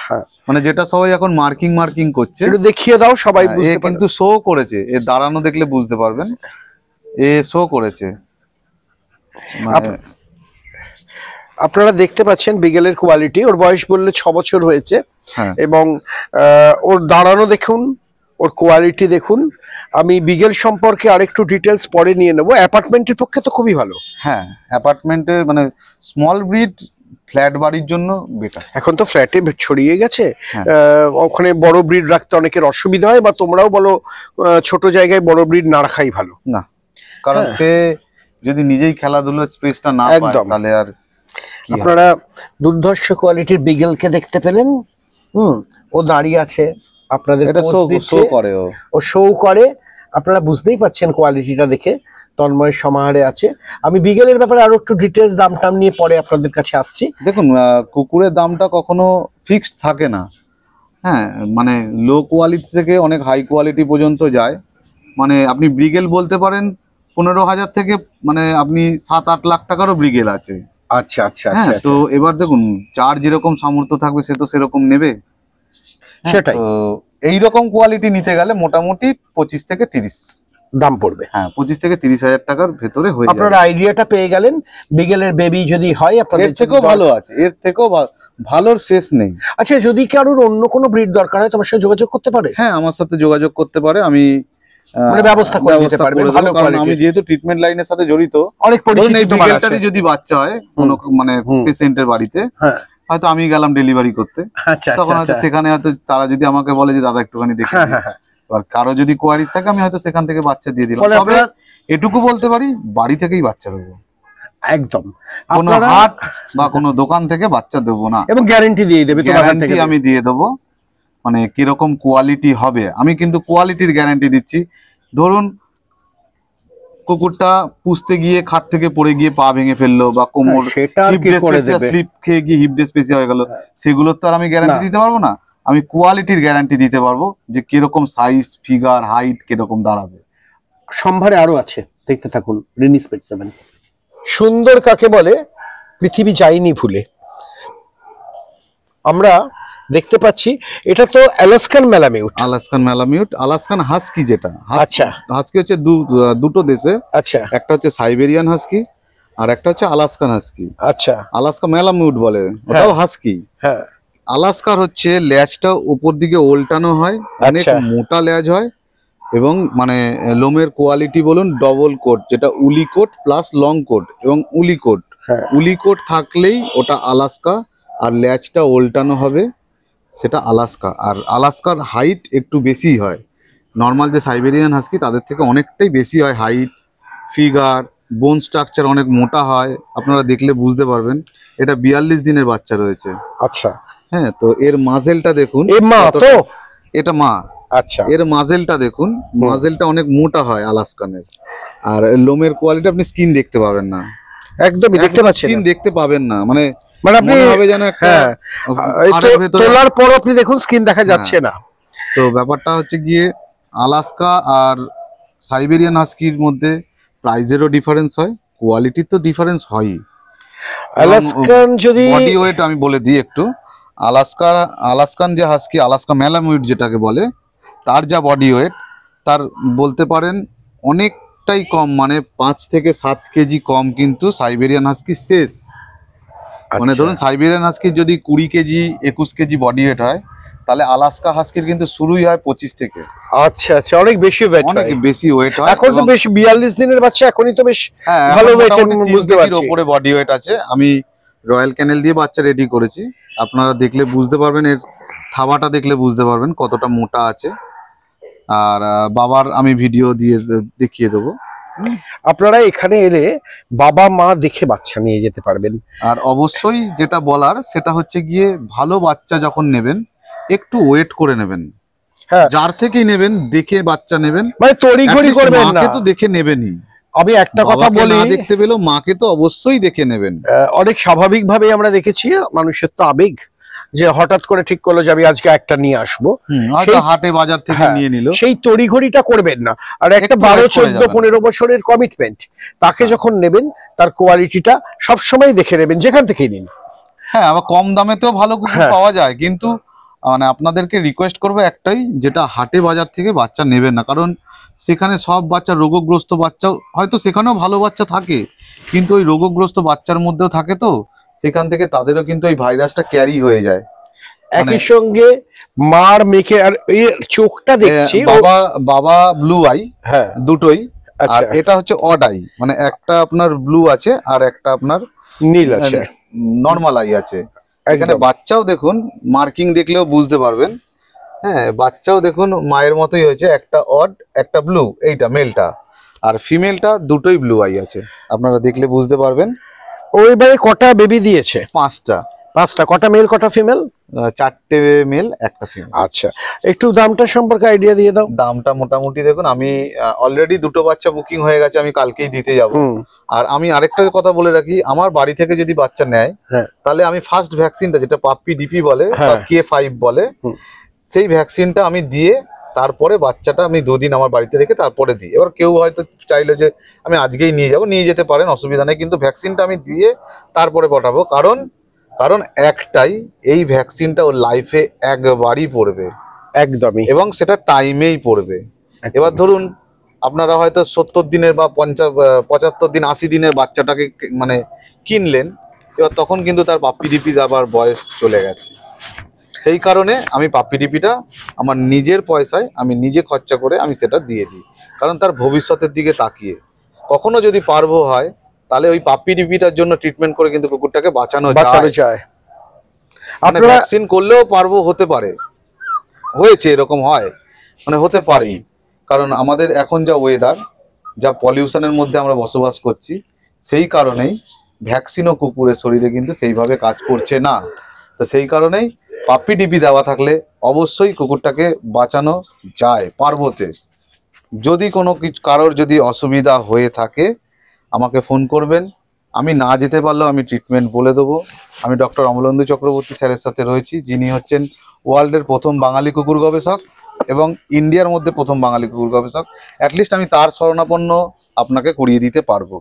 হ্যাঁ, মানে যেটা সবাই এখন মার্কিং মার্কিং করছে, একটু দেখিয়ে দাও সবাই এ বুঝতে কিন্তু শো করেছে, এ দাঁড়ানো দেখলে বুঝতে পারবেন, এ শো করেছে। মানে আপনারা দেখতে পাচ্ছেন বিগেলের কোয়ালিটি। ওর বয়স বললে 6 বছর হয়েছে, হ্যাঁ, এবং ওর দাঁড়ানো দেখুন, ওর কোয়ালিটি দেখুন। আমি বিগেল সম্পর্কে আরেকটু ডিটেলস পরে নিয়ে নেবো। অ্যাপার্টমেন্টের পক্ষে তো খুবই ভালো। হ্যাঁ, অ্যাপার্টমেন্টে মানে স্মল ব্রিড ফ্ল্যাট বাড়ির জন্য বেটার। এখন তো ফ্ল্যাটে ছড়িয়ে গেছে, হ্যাঁ। ওখানে বড় ব্রিড রাখতে অনেকের অসুবিধা হয়, বা তোমরাও বলো ছোট জায়গায় বড় ব্রিড না রাখাই ভালো। না, কারণ হ্যাঁ। সে যদি নিজেই খেলাধুলোর স্পেসটা না পায়, একদম। তাহলে আর কি হবে? আপনারা দুর্ধর্ষ কোয়ালিটির বিগেলকে দেখতে পেলেন। ও দাঁড়িয়ে আছে, আপনাদের এটা pose শো দিচ্ছে, করে ও। ও শো করে। আপনারা বুঝতেই পাচ্ছেন কোয়ালিটিটা দেখে তন্ময়ের সমাহারে আছে। আমি বিগেলের ব্যাপারে আরো একটু ডিটেলস দাম টাম নিয়ে পরে আপনাদের কাছে আসছি। দেখুন, কুকুরের দামটা কখনো ফিক্সড থাকে না। হ্যাঁ, মানে লো কোয়ালিটি থেকে অনেক হাই কোয়ালিটি পর্যন্ত যায়। মানে আপনি ব্রিগেল বলতে পারেন 15,000 থেকে, মানে আপনি 7-8 লাখ টাকারও ব্রিগেল আছে। আচ্ছা আচ্ছা হ্যাঁ, আচ্ছা, তো এবার দেখুন, যার যেরকম সামর্থ্য থাকবে সে তো সেরকম নেবে। হ্যাঁ, সেটাই। তো এইরকম কোয়ালিটি নিতে গেলে মোটামুটি 25 থেকে 30 দাম পড়বে। হ্যাঁ, 25 থেকে 30,000 টাকার ভেতরে হয়ে যাবে। আপনারা আইডিয়াটা পেয়ে গেলেন। বিগেলের বেবি যদি হয় আপনাদের এর থেকেও ভালো আছে, এর থেকেও ভালোর শেষ নেই। আচ্ছা, যদি কারোর অন্য কোনো ব্রিড দরকার হয় তোমার সাথে যোগাযোগ করতে পারে? হ্যাঁ, আমার সাথে যোগাযোগ করতে পারে, আমি মানে ব্যবস্থা করে দিতে পারবে করে দেবো। ভালো কারণ কোয়ালিটি। আমি যেহেতু ট্রিটমেন্ট লাইনের সাথে জড়িত, অনেক ধরুন এই পরিচিত তোমার আছে। বিকেলটারই যদি বাচ্চা হয় কোনো মানে পেশেন্টের বাড়িতে, হ্যাঁ, হয়তো আমি গেলাম ডেলিভারি করতে, আচ্ছা তখন আচ্ছা হয়তো আচ্ছা। সেখানে হয়তো তারা যদি আমাকে বলে যে দাদা একটুখানি দেখে হ্যাঁ দিন। হ্যাঁ হ্যাঁ। আর কারো যদি কোয়ারিজ থাকে আমি হয়তো সেখান থেকে বাচ্চা দিয়ে দিলাম। ফলে তবে আপনার- এটুকু বলতে পারি, বাড়ি থেকেই বাচ্চা দেবো, একদম। কোনো আপনারা হাট বা কোনো দোকান থেকে বাচ্চা দেবো না। এবং গ্যারান্টি দিয়ে দেবে তোমার হাত গ্যারান্টি থেকে। আমি দিয়ে দেবো, মানে কিরকম কোয়ালিটি হবে আমি কিন্তু কোয়ালিটির গ্যারান্টি দিচ্ছি। ধরুন কুকুরটা পুষতে গিয়ে খাট থেকে পড়ে গিয়ে পা ভেঙে ফেললো, বা কোমর হ্যাঁ, সেটা আর কি করে দেবে? স্লিপ খেয়ে গিয়ে হিপ ডিসপ্লেসিয়া হয়ে গেল, সেগুলোর তো আর আমি গ্যারান্টি না। দিতে পারবো না। আমি কোয়ালিটির গ্যারান্টি দিতে পারবো যে কিরকম সাইজ, ফিগার, হাইট কিরকম দাঁড়াবে। সম্ভারে আরো আছে, দেখতে থাকুন রিনিস পেট 7। সুন্দর কাকে বলে পৃথিবী যায়নি ভুলে। আমরা দেখতে পাচ্ছি এটা তো অ্যালাস্কান ম্যালামিউট। আলাস্কান ম্যালামিউট, আলাস্কান হাস্কি, যেটা আচ্ছা। হাস্কি হচ্ছে দুটো দেশে, আচ্ছা একটা হচ্ছে সাইবেরিয়ান হাস্কি আর একটা হচ্ছে আলাস্কান হাস্কি। আচ্ছা। আলাস্কা ম্যালামিউট বলে, ওটাও হাস্কি। হ্যাঁ আলাস্কার হচ্ছে লেজটা উপর দিকে উল্টানো হয়, অনেক আচ্ছা। মোটা লেজ হয়, এবং মানে লোমের কোয়ালিটি বলুন ডবল কোট, যেটা উলি কোট প্লাস লং কোট এবং উলি কোট। হ্যাঁ। উলি কোট থাকলেই ওটা আলাস্কা, আর লেজটা উল্টানো হবে সেটা আলাস্কা। আর আলাস্কার হাইট একটু বেশি হয়, নর্মাল যে সাইবেরিয়ান হাস্কি তাদের থেকে অনেকটাই বেশি হয় হাইট, ফিগার, বোন স্ট্রাকচার অনেক মোটা হয়, আপনারা দেখলে বুঝতে পারবেন। এটা 42 দিনের বাচ্চা রয়েছে। আচ্ছা। হ্যাঁ, তো এর মাজেলটা দেখুন। এ মা কতটা- তো? এটা মা। আচ্ছা। এর মাজেলটা দেখুন, মাজেলটা অনেক মোটা হয় আলাস্কানের। আর লোমের কোয়ালিটি আপনি স্কিন দেখতে পাবেন না, একদমই দেখতে পাচ্ছেন। স্কিন দেখতে পাবেন না, মানে মানে আপনি মনে হবে যেন একটা হ্যাঁ, এই হাড়ের ভেতরে। তোলার পর আপনি দেখুন স্কিন দেখা যাচ্ছে না। তো ব্যাপারটা হচ্ছে গিয়ে আলাস্কা আর সাইবেরিয়ান হাস্কির মধ্যে প্রাইজেরও ডিফারেন্স হয়, কোয়ালিটির তো ডিফারেন্স হয়ই। আলাস্কান যদি বডি ওয়েট আমি বলে দিই একটু। আলাস্কান যে হাস্কি, আলাস্কা ম্যালামিউট যেটাকে বলে, তার যা বডি ওয়েট, তার বলতে পারেন অনেকটাই কম, মানে 5 থেকে 7 কেজি কম কিন্তু সাইবেরিয়ান হাস্কি শেষ। মানে আচ্ছা। ধরুন সাইবেরিয়ান হাস্কির যদি 20 কেজি 21 কেজি বডি ওয়েট হয়, তাহলে আলাস্কা হাস্কির কিন্তু শুরুই হয় 25 থেকে। আচ্ছা আচ্ছা, অনেক বেশি ওয়েট অনেক হয়। বেশি ওয়েট হয়। এখন তো এবং বেশ 42 দিনের বাচ্চা, এখনই তো বেশ হ্যাঁ, ভালো এখন ওয়েট, মোটামুটি 3 বুঝতে কেজির পারছি। ওপরে বডি ওয়েট আছে। আমি রয়্যাল ক্যানেল দিয়ে বাচ্চা রেডি করেছি, আপনারা দেখলে বুঝতে পারবেন, এর থাবাটা দেখলে বুঝতে পারবেন কতটা মোটা আছে। আর বাবার আমি ভিডিও দিয়ে দেখিয়ে দেবো। আপনারা এখানে এলে বাবা মা দেখে বাচ্চা নিয়ে যেতে পারবেন। আর অবশ্যই যেটা বলার সেটা হচ্ছে গিয়ে, ভালো বাচ্চা যখন নেবেন একটু ওয়েট করে নেবেন। হ্যাঁ, যার থেকেই নেবেন দেখে বাচ্চা নেবেন, মানে তড়িঘড়ি At least করবেন না। মাকে তো দেখে নেবেনই। আমি একটা কথা বাবাকে বলি, না দেখতে পেলেও মাকে তো অবশ্যই দেখে নেবেন। অনেক স্বাভাবিক ভাবে আমরা দেখেছি, মানুষের তো আবেগ, যে হঠাৎ করে ঠিক করলো যে আমি আজকে একটা নিয়ে আসবো, হয়তো হাটে বাজার থেকে হ্যাঁ, নিয়ে নিল। সেই তড়িঘড়িটা করবেন না। আর একটা একটু 12, wait করে 14, যাবেন। 15 বছরের কমিটমেন্ট, তাকে হ্যাঁ। যখন নেবেন তার কোয়ালিটিটা সবসময় দেখে নেবেন, যেখান থেকেই নিন। হ্যাঁ, আবার কম দামেতেও ভালো কুকুর হ্যাঁ। পাওয়া যায়, কিন্তু মানে আপনাদেরকে রিকোয়েস্ট করবো একটাই, যেটা হাটে বাজার থেকে বাচ্চা নেবেন না। কারণ সেখানে সব বাচ্চা রোগগ্রস্ত বাচ্চা, হয়তো সেখানেও ভালো বাচ্চা থাকে, কিন্তু ওই রোগগ্রস্ত বাচ্চার মধ্যেও থাকে, তো সেখান থেকে তাদেরও কিন্তু ওই ভাইরাসটা ক্যারি হয়ে যায়। একই সঙ্গে মার মেয়েকে, আর এর চোখটা দেখছি বাবা বাবা ব্লু আই, হ্যাঁ, দুটোই। আর আচ্ছা, এটা হচ্ছে অড আই, মানে একটা আপনার ব্লু আছে আর একটা আপনার নীল আছে নর্মাল আই আছে। এখানে একদম। বাচ্চাও দেখুন, মার্কিং দেখলেও বুঝতে পারবেন। হ্যাঁ, বাচ্চাও দেখুন মায়ের মতোই হয়েছে, একটা অড একটা ব্লু, এইটা মেলটা, আর ফিমেলটা দুটোই ব্লু আই আছে, আপনারা দেখলে বুঝতে পারবেন। ওইবারে কটা বেবি দিয়েছে? 5টা। 5টা। কটা মেল কটা ফিমেল? 4টে মেল একটা ফিমেল। আচ্ছা, একটু দামটা সম্পর্কে আইডিয়া দিয়ে দাও। দামটা মোটামুটি দেখুন, আমি অলরেডি 2টো বাচ্চা বুকিং হয়ে গেছে, আমি কালকেই দিতে যাব। আর আমি আরেকটা কথা বলে রাখি, আমার বাড়ি থেকে যদি বাচ্চা নেয়, হ্যাঁ, তাহলে আমি ফার্স্ট ভ্যাকসিনটা, যেটা পাপ্পি ডিপি বলে বা হ্যাঁ, K5 বলে, সেই ভ্যাকসিনটা আমি দিয়ে তারপরে বাচ্চাটা আমি 2 দিন আমার বাড়িতে রেখে তারপরে দিই। এবার কেউ হয়তো চাইলো যে আমি আজকেই নিয়ে যাব, নিয়ে যেতে পারেন, অসুবিধা নেই, কিন্তু ভ্যাকসিনটা আমি দিয়ে তারপরে পাঠাবো। কারণ একটাই, এই ভ্যাকসিনটা ওর লাইফে একবারই পড়বে, একদমই, এবং সেটা টাইমেই পড়বে। এবার ধরুন আপনারা হয়তো 70 দিনের বা 75 দিন 80 দিনের বাচ্চাটাকে মানে কিনলেন, এবার তখন কিন্তু তার পাপ্পি ডিপি আবার বয়স চলে গেছে। সেই কারণে আমি পাপ্পি ডিপিটা আমার নিজের পয়সায়, আমি নিজে খরচা করে আমি সেটা দিয়ে দিই, কারণ তার ভবিষ্যতের দিকে তাকিয়ে কখনো যদি পারবো হয়, তাহলে ওই পাপ্পি ডিপিটার জন্য ট্রিটমেন্ট করে কিন্তু কুকুরটাকে বাঁচানো যায়। মানে আপনারা ভ্যাকসিন করলেও পারবো, হতে পারে, হয়েছে, এরকম হয়, মানে হতে পারি। কারণ আমাদের এখন যা ওয়েদার, যা পলিউশনের মধ্যে আমরা বসবাস করছি, সেই কারণেই ভ্যাকসিনও কুকুরের শরীরে কিন্তু সেইভাবে কাজ করছে না। তো সেই কারণেই পাপ্পি ডিপি দেওয়া থাকলে অবশ্যই কুকুরটাকে বাঁচানো যায় পার্বতে। যদি কোনো কিছু কারোর যদি অসুবিধা হয়ে থাকে আমাকে ফোন করবেন, আমি না যেতে পারলেও আমি ট্রিটমেন্ট বলে দেবো। আমি ডক্টর অমলেন্দু চক্রবর্তী স্যারের সাথে রয়েছি, যিনি হচ্ছেন ওয়ার্ল্ডের প্রথম বাঙালি কুকুর গবেষক এবং ইন্ডিয়ার মধ্যে প্রথম বাঙালি কুকুর গবেষক। অ্যাটলিস্ট আমি তার শরণাপন্ন আপনাকে করিয়ে দিতে পারবো।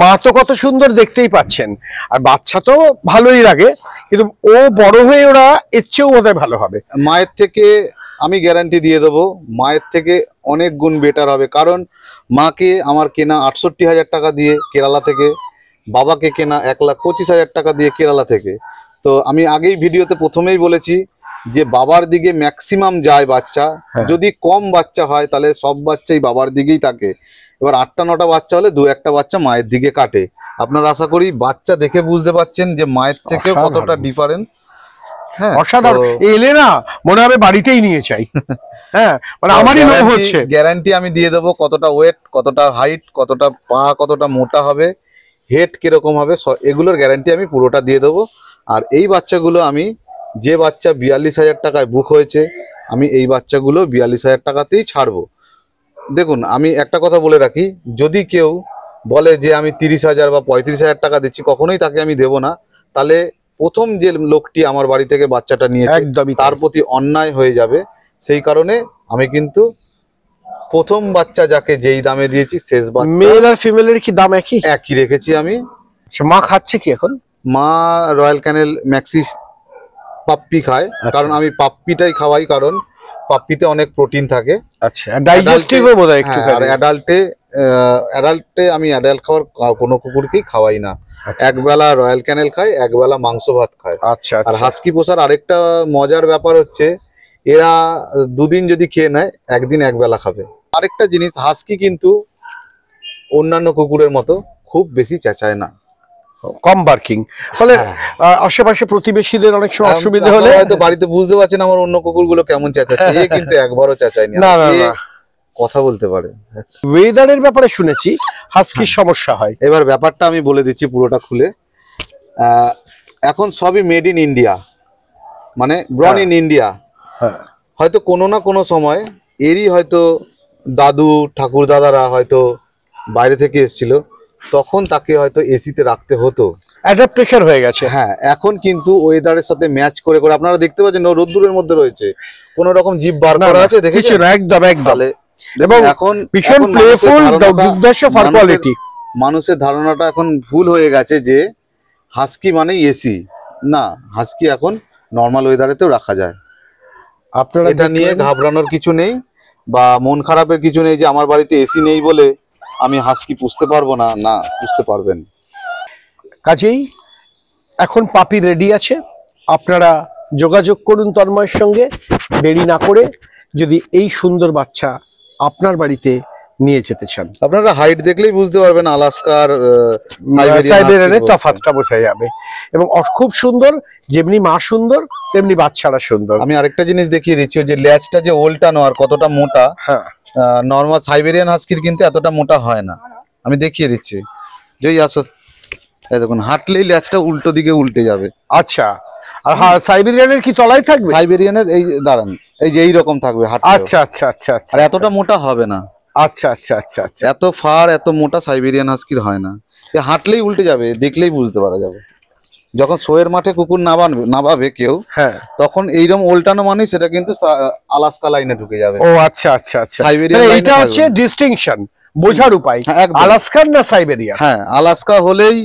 মা তো কত সুন্দর দেখতেই পাচ্ছেন, আর বাচ্চা তো ভালোই লাগে, কিন্তু ও বড় হয়ে ওরা এর চেয়েও বোধহয় ভালো হবে। মায়ের থেকে আমি গ্যারান্টি দিয়ে দেবো, মায়ের থেকে অনেক গুণ বেটার হবে। কারণ মাকে আমার কেনা 68,000 টাকা দিয়ে কেরালা থেকে, বাবাকে কেনা 1,25,000 টাকা দিয়ে কেরালা থেকে। তো আমি আগেই ভিডিওতে প্রথমেই বলেছি যে বাবার দিকে ম্যাক্সিমাম যায় বাচ্চা। হ্যাঁ। যদি কম বাচ্চা হয় তাহলে সব বাচ্চাই বাবার দিকেই থাকে। এবার 8টা-9টা বাচ্চা হলে 2-1টা বাচ্চা মায়ের দিকে কাটে। আপনারা আশা করি বাচ্চা দেখে বুঝতে পারছেন যে মায়ের থেকে কতটা ডিফারেন্স। হ্যাঁ, অসাধারণ। এলে না মনে হবে বাড়িতেই নিয়ে চাই। হ্যাঁ, মানে আমারই লোভ হচ্ছে। গ্যারান্টি আমি দিয়ে দেবো, কতটা ওয়েট, কতটা হাইট, কতটা পা কতটা মোটা হবে, হেড কিরকম হবে, এগুলোর গ্যারান্টি আমি পুরোটা দিয়ে দেবো। আর এই বাচ্চাগুলো আমি, যে বাচ্চা 42,000 টাকায় বুক হয়েছে, আমি এই বাচ্চাগুলো 42,000 টাকাতেই ছাড়বো। দেখুন, আমি একটা কথা বলে রাখি, যদি কেউ বলে যে আমি 30,000 বা 35,000 টাকা দিচ্ছি, কখনোই তাকে আমি দেবো না। তাহলে প্রথম যে লোকটি আমার বাড়ি থেকে বাচ্চাটা নিয়েছে একদমই তার প্রতি অন্যায় হয়ে যাবে। সেই কারণে আমি কিন্তু প্রথম বাচ্চা যাকে যেই দামে দিয়েছি, শেষ বাচ্চা মেল আর ফিমেলের কি দাম একই রেখেছি আমি। মা খাচ্ছে কি এখন? মা রয়্যাল ক্যানেল ম্যাক্সিস পাপ্পি খায়, কারণ আমি পাপ্পিটাই খাওয়াই, কারণ পাপ্পিতে অনেক প্রোটিন থাকে। আচ্ছা, ডাইজেস্টিভও বোধহয় একটু। আর অ্যাডাল্টে অ্যাডাল্টে আমি অ্যাডাল্ট খাবার কোনো কুকুরকেই খাওয়াই না। আচ্ছা। একবেলা রয়্যাল ক্যানেল খায়, একবেলা মাংস ভাত খায়। আচ্ছা আর হাস্কি পোষার আরেকটা মজার ব্যাপার হচ্ছে, এরা দুদিন যদি খেয়ে নেয়, একদিন একবেলা খাবে। আরেকটা জিনিস, হাস্কি কিন্তু অন্যান্য কুকুরের মতো খুব বেশি চেঁচায় না, কম বার্কিং, ফলে হ্যাঁ। আশেপাশে প্রতিবেশীদের অনেক সময় অসুবিধা হলে আপনারা হয়তো বাড়িতে বুঝতে পারছেন আমার অন্য কুকুরগুলো কেমন চেঁচাচ্ছে, এ কিন্তু একবারও চেঁচায়নি। না, আর না, এ না। কথা বলতে পারে। ওয়েদারের ব্যাপারে শুনেছি হাস্কির সমস্যা হয়। এবার ব্যাপারটা আমি বলে দিচ্ছি পুরোটা খুলে। এখন সবই মেড ইন ইন্ডিয়া, মানে ব্রন ইন ইন্ডিয়া। হ্যাঁ, হয়তো কোনো না কোনো সময় এরই হয়তো দাদু ঠাকুর দাদারা হয়তো বাইরে থেকে এসেছিল, তখন তাকে হয়তো এসিতে রাখতে হতো। অ্যাডাপ্টেশন হয়ে গেছে। হ্যাঁ, এখন কিন্তু ওয়েদারের সাথে ম্যাচ করে করে আপনারা দেখতে পাচ্ছেন ও রোদ্দুরের মধ্যে রয়েছে, কোন রকম জিভ বার না, করা না, আছে কিছু দেখেছেন? না, একদম একদম। তাহলে এবং এখন ভীষণ এখন প্লেফুল, দুর্দর্শ ফার কোয়ালিটি। মানুষের ধারণাটা এখন ভুল হয়ে গেছে যে হাস্কি মানেই এসি। না, হাস্কি এখন নর্মাল ওয়েদারেতেও রাখা যায়। আপনারা এটা নিয়ে ঘাবড়ানোর কিছু নেই বা মন খারাপের কিছু নেই যে আমার বাড়িতে এসি নেই বলে আমি হাস্কি পুষতে পারবো না। না, পুষতে পারবেন। কাজেই এখন পাপি রেডি আছে, আপনারা যোগাযোগ করুন তন্ময়ের সঙ্গে, দেরি না করে, যদি এই সুন্দর বাচ্চা আপনার বাড়িতে নিয়ে যেতে চান। আপনারা হাইট দেখলেই বুঝতে পারবেন আলাস্কার সাইবেরিয়ানের তফাৎটা বোঝা যাবে। এবং খুব সুন্দর, যেমনি মা সুন্দর তেমনি বাচ্চারা সুন্দর। আমি আরেকটা জিনিস দেখিয়ে দিচ্ছি, ওই যে লেজটা যে ওল্টানো আর কতটা মোটা, হ্যাঁ, নর্মাল সাইবেরিয়ান হাস্কির কিন্তু এতটা মোটা হয় না। আমি দেখিয়ে দিচ্ছি, যেই আসো, এই দেখুন, হাঁটলেই লেজটা উল্টো দিকে উল্টে যাবে। আচ্ছা। আর সাইবেরিয়ানের কি তলায় থাকবে? সাইবেরিয়ানের এই দাঁড়ান, এই যে এইরকম থাকবে হাঁটলে। আচ্ছা আচ্ছা আচ্ছা আচ্ছা। আর এতটা মোটা হবে না। আচ্ছা আচ্ছা আচ্ছা আচ্ছা। এত ফার এত মোটা সাইবেরিয়ান হাস্কির হয় না। এ হাঁটলেই উল্টে যাবে, দেখলেই বুঝতে পারা যাবে। যখন শোয়ের মাঠে কুকুর নামাবে কেউ, হ্যাঁ, তখন এইরকম উল্টানো মানে সেটা কিন্তু আলাস্কা লাইনে ঢুকে যাবে। ও আচ্ছা আচ্ছা আচ্ছা। সাইবেরিয়ান তাহলে লাইনে এটা হচ্ছে থাকবে। ডিস্টিংশন, বোঝার উপায়। হ্যাঁ, একদম। আলাস্কান না সাইবেরিয়ান? হ্যাঁ, আলাস্কা হলেই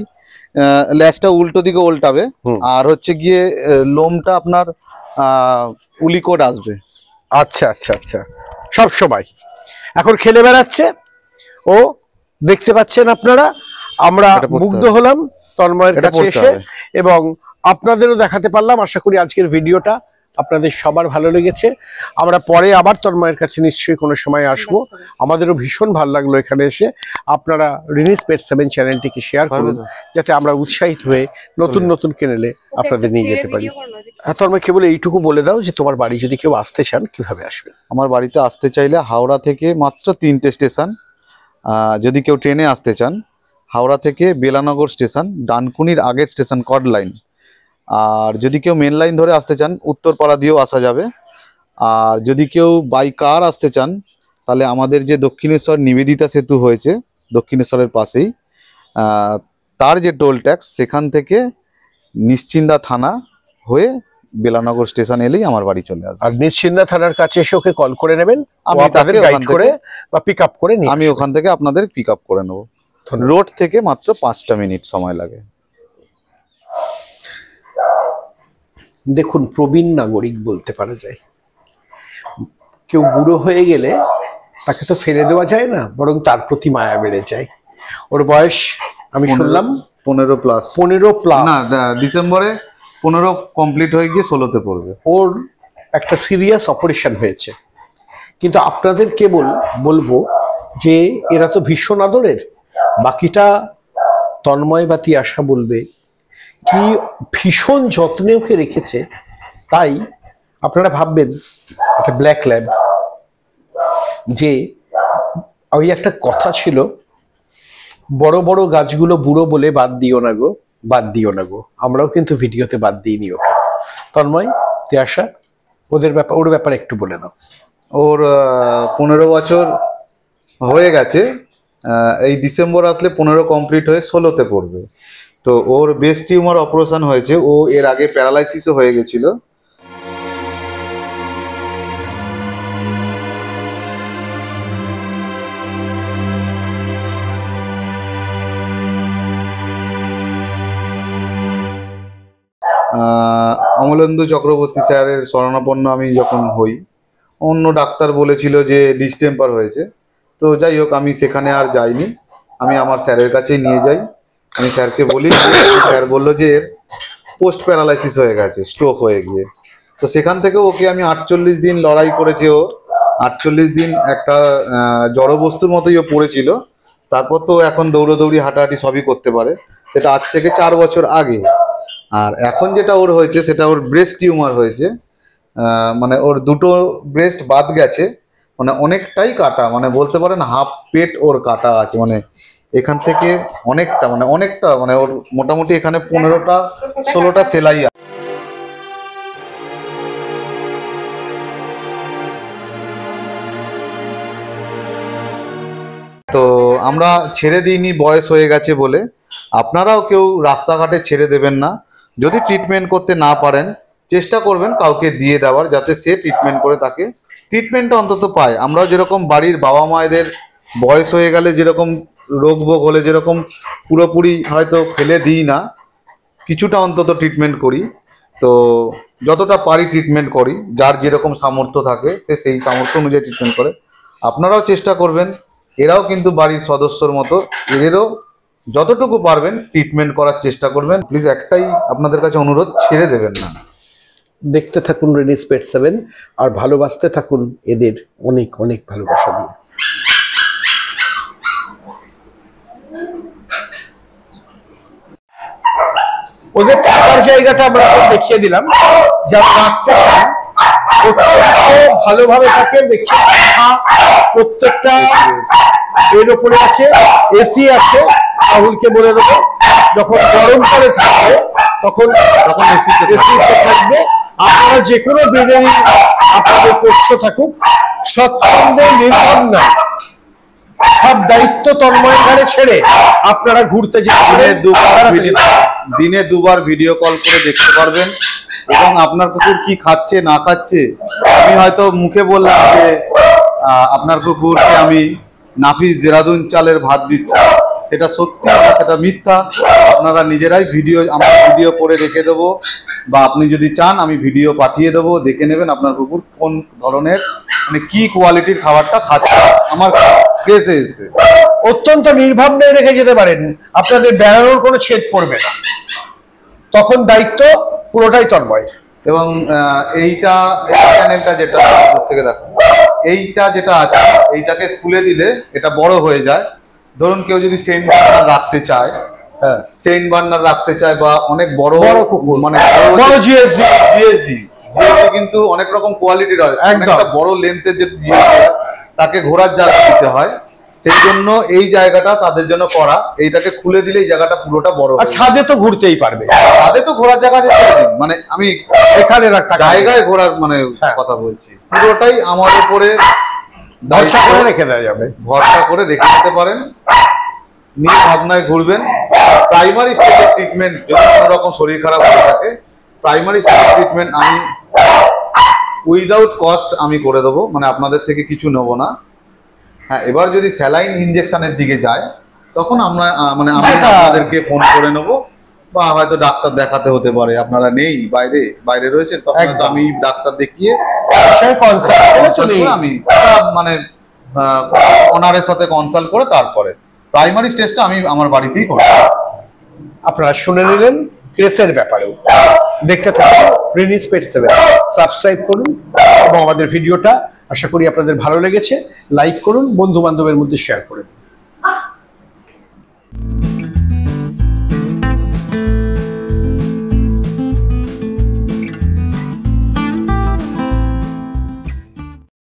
লেজটা উল্টো দিকে উল্টাবে, আর হচ্ছে গিয়ে লোমটা আপনার উলিকোট আসবে। আচ্ছা আচ্ছা আচ্ছা। সব সময় এখন খেলে বেড়াচ্ছে ও, দেখতে পাচ্ছেন আপনারা। আমরা এটা পড়তে মুগ্ধ হবে। হলাম তন্ময়ের এটা কাছে পড়তে এসে, হবে। এবং আপনাদেরও দেখাতে পারলাম। আশা করি আজকের ভিডিওটা আপনাদের সবার ভালো লেগেছে। আমরা পরে আবার তন্ময়ের কাছে নিশ্চয়ই কোনো সময় আসবো। আমাদেরও ভীষণ ভালো লাগলো এখানে এসে। আপনারা রিনিস পেট 7 চ্যানেলটিকে শেয়ার করুন, যাতে আমরা উৎসাহিত হয়ে নতুন নতুন কেনেলে আপনাদের নিয়ে যেতে পারি। তন্ময়, কেবল এইটুকু বলে দাও যে তোমার বাড়ি যদি কেউ আসতে চান কিভাবে আসবেন? আমার বাড়িতে আসতে চাইলে হাওড়া থেকে মাত্র 3টে স্টেশন। যদি কেউ ট্রেনে আসতে চান, হাওড়া থেকে বেলানগর স্টেশন, ডানকুনির আগের স্টেশন কড লাইন। আর যদি কেউ মেন লাইন ধরে আসতে চান, উত্তরপাড়া দিয়েও আসা যাবে। আর যদি কেউ বাই কার আসতে চান, তাহলে আমাদের যে দক্ষিণেশ্বর নিবেদিতা সেতু হয়েছে দক্ষিণেশ্বরের পাশেই, তার যে টোল ট্যাক্স, সেখান থেকে নিশ্চিন্দা থানা হয়ে বেলানগর স্টেশন এলেই আমার বাড়ি চলে আসবে। আর নিশ্চিন্দা থানার কাছে এসে ওকে কল করে নেবেন, আমি আপনাদের তাকে গাইড ওখান করে থেকে- বা পিক আপ করে নিয়ে আমি আসবেন। ওখান থেকে আপনাদের পিক আপ করে নেবো। ধন্যবাদ। রোড থেকে মাত্র 5টা মিনিট সময় লাগে। দেখুন, প্রবীণ নাগরিক বলতে পারা যায়। কেউ বুড়ো হয়ে গেলে তাকে তো ফেলে দেওয়া যায় না, বরং তার প্রতি মায়া বেড়ে যায়। ওর বয়স আমি শুনলাম 15 প্লাস। 15+। না, ডিসেম্বরে 15 কমপ্লিট হয়ে গিয়ে 16তে পড়বে। ওর একটা সিরিয়াস অপারেশন হয়েছে। কিন্তু আপনাদের কেবল বলবো যে এরা তো ভীষণ আদরের। বাকিটা তন্ময় বাতি আশা বলবে কি ভীষণ যত্নে ওকে রেখেছে। তাই আপনারা ভাববেন একটা ব্ল্যাক ল্যাব, যে ওই একটা কথা ছিল, বড় বড় গাছগুলো বুড়ো বলে বাদ দিও না গো, বাদ দিও না গো। আমরাও কিন্তু ভিডিওতে বাদ দিইনি ওকে। তন্ময়, তিয়াশা, ওর ব্যাপারে একটু বলে দাও। ওর 15 বছর হয়ে গেছে। এই ডিসেম্বর আসলে 15 কমপ্লিট হয়ে 16তে পড়বে। তো ওর ব্রেস্ট টিউমার অপারেশন হয়েছে। ও এর আগে প্যারালাইসিসও হয়ে গেছিল। অমলেন্দু চক্রবর্তী স্যারের শরণাপন্ন আমি যখন হই, অন্য ডাক্তার বলেছিল যে ডিস্টেম্পার হয়েছে। তো যাই হোক, আমি সেখানে আর যাইনি, আমি আমার স্যারের কাছেই নিয়ে যাই। আমি স্যারকে বলি, স্যার বললো যে পোস্ট প্যারালাইসিস হয়ে গেছে, স্ট্রোক হয়ে গিয়ে। তো সেখান থেকে ওকে আমি 48 দিন লড়াই করেছি। ও 48 দিন একটা জড়বস্তুর মতোই ও পড়েছিল। তারপর তো এখন দৌড়োদৌড়ি হাঁটাহাঁটি সবই করতে পারে, সেটা আজ থেকে 4 বছর আগে। আর এখন যেটা ওর হয়েছে সেটা ওর ব্রেস্ট টিউমার হয়েছে, মানে ওর দুটো ব্রেস্ট বাদ গেছে, মানে অনেকটাই কাটা, মানে বলতে পারেন হাফ পেট ওর কাটা আছে, মানে এখান থেকে অনেকটা মানে ওর মোটামুটি এখানে 15টা 16টা সেলাই আছে। তো আমরা ছেড়ে দিইনি বয়স হয়ে গেছে বলে। আপনারাও কেউ রাস্তাঘাটে ছেড়ে দেবেন না। যদি ট্রিটমেন্ট করতে না পারেন, চেষ্টা করবেন কাউকে দিয়ে দেওয়ার, যাতে সে ট্রিটমেন্ট করে তাকে ট্রিটমেন্টটা অন্তত পায়। আমরাও যেরকম বাড়ির বাবা মায়েদের বয়স হয়ে গেলে যেরকম রোগ ভোগ হলে যেরকম পুরোপুরি হয়তো ফেলে দিই না, কিছুটা অন্তত ট্রিটমেন্ট করি। তো যতটা পারি ট্রিটমেন্ট করি, যার যেরকম সামর্থ্য থাকে সে সেই সামর্থ্য অনুযায়ী ট্রিটমেন্ট করে। আপনারাও চেষ্টা করবেন, এরাও কিন্তু বাড়ির সদস্যর মতো, এদেরও যতটুকু পারবেন ট্রিটমেন্ট করার চেষ্টা করবেন। প্লিজ একটাই আপনাদের কাছে অনুরোধ, ছেড়ে দেবেন না। দেখতে থাকুন রেনিস পেট 7 আর ভালোবাসতে থাকুন এদের অনেক অনেক ভালোবাসা দিয়ে। ওদের থাকার জায়গাটা আমরা দেখিয়ে দিলাম, যারা রাখতে চান ভালোভাবে থাকেন। দেখছেন প্রত্যেকটা এর উপরে আছে, এসি আছে। রাহুলকে বলে দেবো যখন গরমকালে থাকবে তখন এসিতে থাকবে। আপনারা যে কোনো বেডেরই আপনাদের কষ্ট থাকুক, স্বচ্ছন্দে নির্ভর নাই, সব দায়িত্ব তন্ময়ের ঘাড়ে ছেড়ে আপনারা ঘুরতে যেতে দিনে দুবার ভিডিও কল করে দেখতে পারবেন, এবং আপনার কুকুর কি খাচ্ছে না খাচ্ছে। আমি হয়তো মুখে বললাম যে আপনার কুকুরকে আমি নাফিস দেরাদুন চালের ভাত দিচ্ছি, সেটা সত্যি না সেটা মিথ্যা, আপনারা নিজেরাই আমার ভিডিও করে রেখে দেবো, বা আপনি যদি চান আমি ভিডিও পাঠিয়ে দেবো, দেখে নেবেন আপনার কুকুর কোন ধরনের, মানে কি কোয়ালিটির খাবারটা খাচ্ছে আমার কেসে এসে। অত্যন্ত নির্ভাবনে রেখে যেতে পারেন, আপনাদের বেড়ানোর কোনো ছেদ পড়বে না, তখন দায়িত্ব পুরোটাই তন্ময়ের। এবং এইটা চ্যানেলটা যেটা থেকে দেখো, এইটা যেটা আছে এইটাকে খুলে দিলে এটা বড় হয়ে যায়। ধরুন কেউ যদি সেন্ট বার্নার রাখতে চায়, সেন্ট বার্নার রাখতে চায়, বা অনেক বড় কুকুর, মানে বড় জিএসডি কিন্তু অনেক রকম কোয়ালিটির হয়, একটা বড় লেন্থের যে তাকে ঘোরার জায়গা দিতে হয়, সেই জন্য এই জায়গাটা তাদের জন্য করা। এইটাকে খুলে দিলে এই জায়গাটা পুরোটা বড়। আর ছাদে তো ঘুরতেই পারবে, ছাদে তো ঘোরার জায়গা আছে, মানে আমি এখানে জায়গায় ঘোরার মানে কথা বলছি, পুরোটাই আমার উপরে ভরসা করে রেখে দেওয়া যাবে, ভরসা করে রেখে দিতে পারেন। নির্ভাবনায় ঘুরবেন। প্রাইমারি স্টেজের ট্রিটমেন্ট, যদি কোনো রকম শরীর খারাপ হয়ে থাকে, প্রাইমারি স্টেজের ট্রিটমেন্ট আমি উইদাউট কস্ট আমি করে দেবো, মানে আপনাদের থেকে কিছু নেবো না। হ্যাঁ, এবার যদি স্যালাইন ইনজেকশনের দিকে যায় তখন আমরা মানে আমি আপনাদেরকে ফোন করে নেবো, বা হয়তো ডাক্তার দেখাতে হতে পারে, আপনারা নেই বাইরে রয়েছে, তখন আমি ডাক্তার দেখিয়ে আমি মানে অনারের সাথে কনসাল্ট করে তারপরে প্রাইমারি স্টেজটা আমি আমার বাড়িতেই করি। আপনারা শুনে নিলেন ক্রেসের ব্যাপারেও। দেখতে থাকুন রেনিস পেট 7, সাবস্ক্রাইব করুন, এবং আমাদের ভিডিওটা আশা করি আপনাদের ভালো লেগেছে। লাইক করুন, বন্ধু বান্ধবের মধ্যে শেয়ার করে দিন।